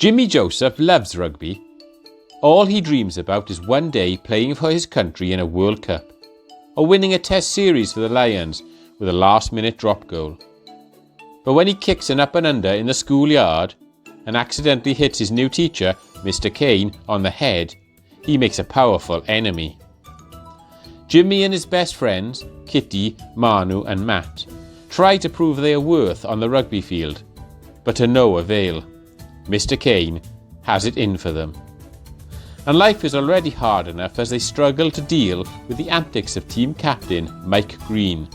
Jimmy Joseph loves rugby. All he dreams about is one day playing for his country in a World Cup, or winning a test series for the Lions with a last-minute drop goal. But when he kicks an up and under in the schoolyard and accidentally hits his new teacher, Mr. Kane, on the head, he makes a powerful enemy. Jimmy and his best friends, Kitty, Manu and Matt, try to prove their worth on the rugby field, but to no avail. Mr. Kane has it in for them. And life is already hard enough as they struggle to deal with the antics of team captain Mike Green,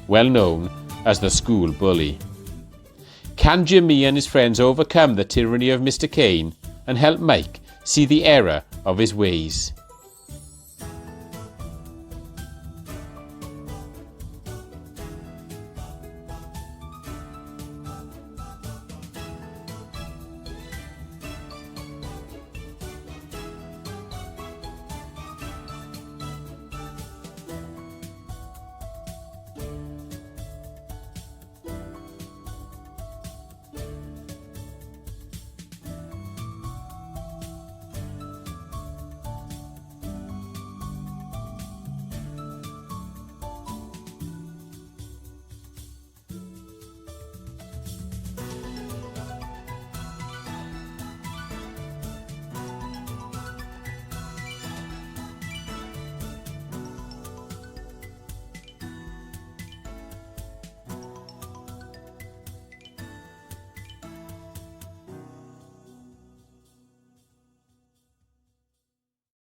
well known as the school bully. Can Jimmy and his friends overcome the tyranny of Mr. Kane and help Mike see the error of his ways?